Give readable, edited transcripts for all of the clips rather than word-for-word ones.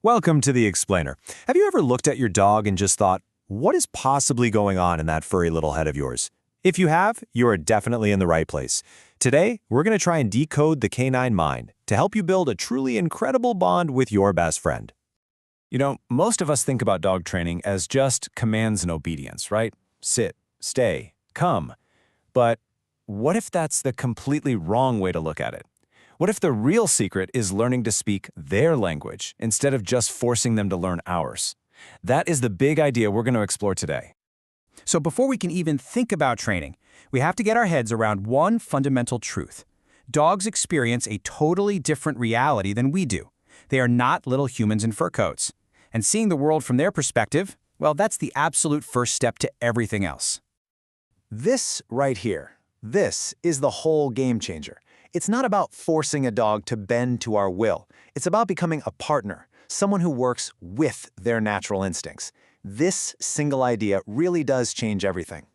Welcome to The Explainer. Have you ever looked at your dog and just thought, what is possibly going on in that furry little head of yours? If you have, you are definitely in the right place. Today, we're going to try and decode the canine mind to help you build a truly incredible bond with your best friend. You know, most of us think about dog training as just commands and obedience, right? Sit, stay, come. But what if that's the completely wrong way to look at it? What if the real secret is learning to speak their language instead of just forcing them to learn ours? That is the big idea we're going to explore today. So before we can even think about training, we have to get our heads around one fundamental truth. Dogs experience a totally different reality than we do. They are not little humans in fur coats. And seeing the world from their perspective, well, that's the absolute first step to everything else. This right here, this is the whole game changer. It's not about forcing a dog to bend to our will. It's about becoming a partner, someone who works with their natural instincts. This single idea really does change everything.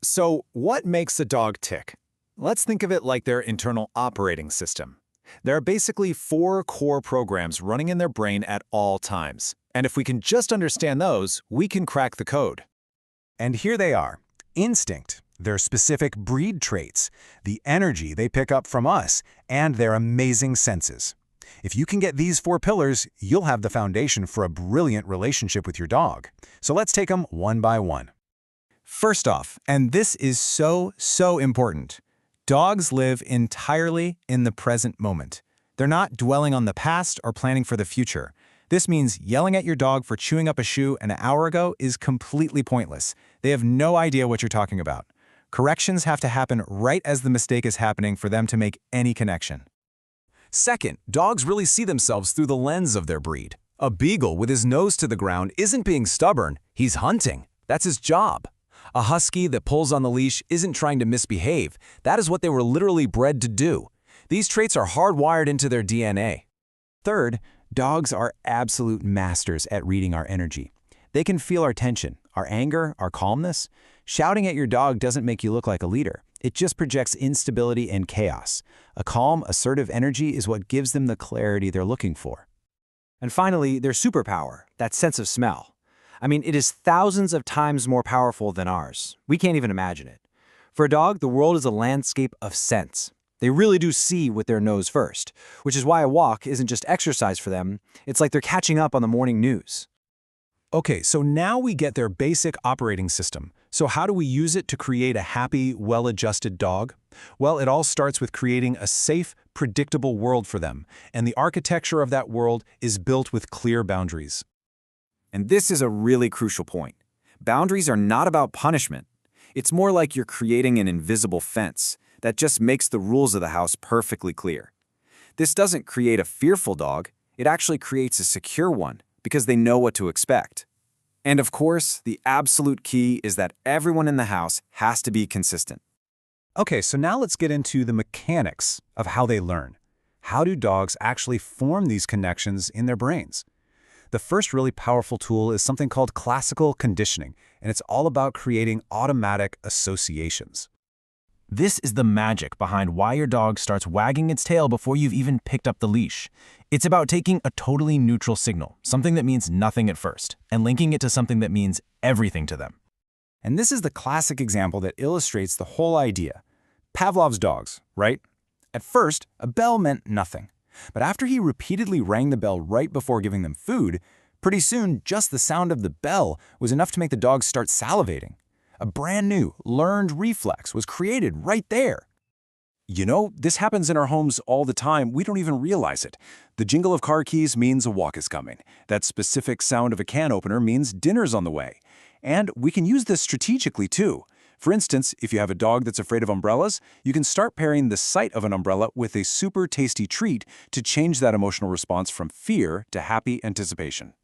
So, what makes a dog tick? Let's think of it like their internal operating system. There are basically 4 core programs running in their brain at all times. And if we can just understand those, we can crack the code. And here they are. Instinct, their specific breed traits, the energy they pick up from us, and their amazing senses. If you can get these 4 pillars, you'll have the foundation for a brilliant relationship with your dog. So let's take them one by one. First off, and this is so important, dogs live entirely in the present moment. They're not dwelling on the past or planning for the future. This means yelling at your dog for chewing up a shoe an hour ago is completely pointless. They have no idea what you're talking about. Corrections have to happen right as the mistake is happening for them to make any connection. Second, dogs really see themselves through the lens of their breed. A beagle with his nose to the ground isn't being stubborn, he's hunting. That's his job. A husky that pulls on the leash isn't trying to misbehave. That is what they were literally bred to do. These traits are hardwired into their DNA. Third, dogs are absolute masters at reading our energy. They can feel our tension, our anger, our calmness. Shouting at your dog doesn't make you look like a leader. It just projects instability and chaos. A calm, assertive energy is what gives them the clarity they're looking for. And finally, their superpower, that sense of smell. I mean, it is thousands of times more powerful than ours. We can't even imagine it. For a dog, the world is a landscape of scents. They really do see with their nose first, which is why a walk isn't just exercise for them. It's like they're catching up on the morning news. Okay, so now we get their basic operating system. So how do we use it to create a happy, well-adjusted dog? Well, it all starts with creating a safe, predictable world for them, and the architecture of that world is built with clear boundaries. And this is a really crucial point. Boundaries are not about punishment. It's more like you're creating an invisible fence that just makes the rules of the house perfectly clear. This doesn't create a fearful dog, it actually creates a secure one because they know what to expect. And of course, the absolute key is that everyone in the house has to be consistent. Okay, so now let's get into the mechanics of how they learn. How do dogs actually form these connections in their brains? The first really powerful tool is something called classical conditioning, and it's all about creating automatic associations. This is the magic behind why your dog starts wagging its tail before you've even picked up the leash. It's about taking a totally neutral signal, something that means nothing at first, and linking it to something that means everything to them. And this is the classic example that illustrates the whole idea. Pavlov's dogs, right? At first, a bell meant nothing. But after he repeatedly rang the bell right before giving them food, pretty soon just the sound of the bell was enough to make the dogs start salivating. A brand new, learned reflex was created right there. You know, this happens in our homes all the time. We don't even realize it. The jingle of car keys means a walk is coming. That specific sound of a can opener means dinner's on the way. And we can use this strategically too. For instance, if you have a dog that's afraid of umbrellas, you can start pairing the sight of an umbrella with a super tasty treat to change that emotional response from fear to happy anticipation.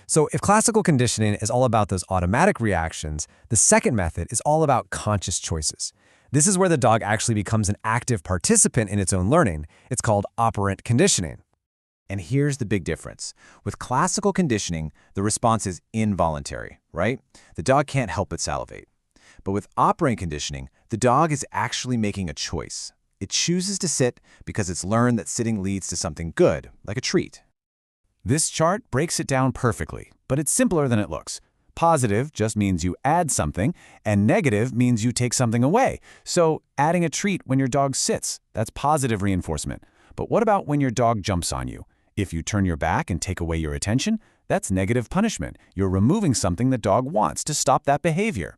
So if classical conditioning is all about those automatic reactions, the second method is all about conscious choices. This is where the dog actually becomes an active participant in its own learning. It's called operant conditioning. And here's the big difference. With classical conditioning, the response is involuntary, right? The dog can't help but salivate. But with operant conditioning, the dog is actually making a choice. It chooses to sit because it's learned that sitting leads to something good, like a treat. This chart breaks it down perfectly, but it's simpler than it looks. Positive just means you add something, and negative means you take something away. So adding a treat when your dog sits, that's positive reinforcement. But what about when your dog jumps on you? If you turn your back and take away your attention, that's negative punishment. You're removing something the dog wants to stop that behavior.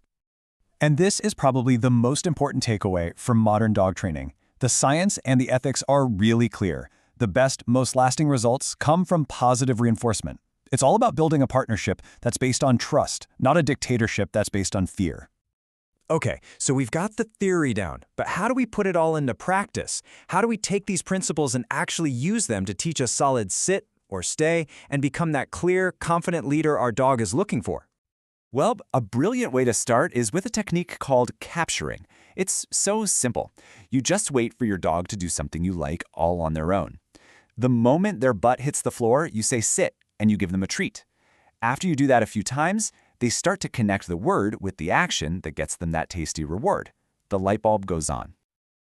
And this is probably the most important takeaway from modern dog training. The science and the ethics are really clear. The best, most lasting results come from positive reinforcement. It's all about building a partnership that's based on trust, not a dictatorship that's based on fear. Okay, so we've got the theory down, but how do we put it all into practice? How do we take these principles and actually use them to teach a solid sit or stay and become that clear, confident leader our dog is looking for? Well, a brilliant way to start is with a technique called capturing. It's so simple. You just wait for your dog to do something you like all on their own. The moment their butt hits the floor, you say sit, and you give them a treat. After you do that a few times, they start to connect the word with the action that gets them that tasty reward. The light bulb goes on.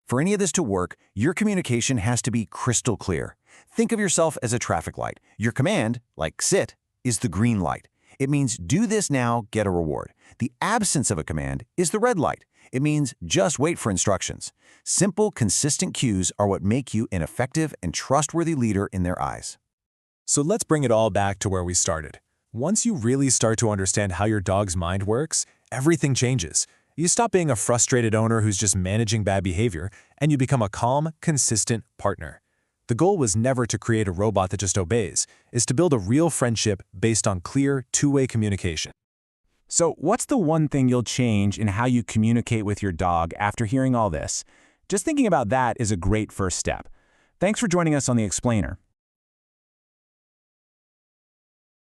For any of this to work, your communication has to be crystal clear. Think of yourself as a traffic light. Your command, like sit, is the green light. It means do this now, get a reward. The absence of a command is the red light. It means just wait for instructions. Simple, consistent cues are what make you an effective and trustworthy leader in their eyes. So let's bring it all back to where we started. Once you really start to understand how your dog's mind works, everything changes. You stop being a frustrated owner who's just managing bad behavior, and you become a calm, consistent partner. The goal was never to create a robot that just obeys, is to build a real friendship based on clear, two-way communication. So what's the one thing you'll change in how you communicate with your dog after hearing all this? Just thinking about that is a great first step. Thanks for joining us on The Explainer.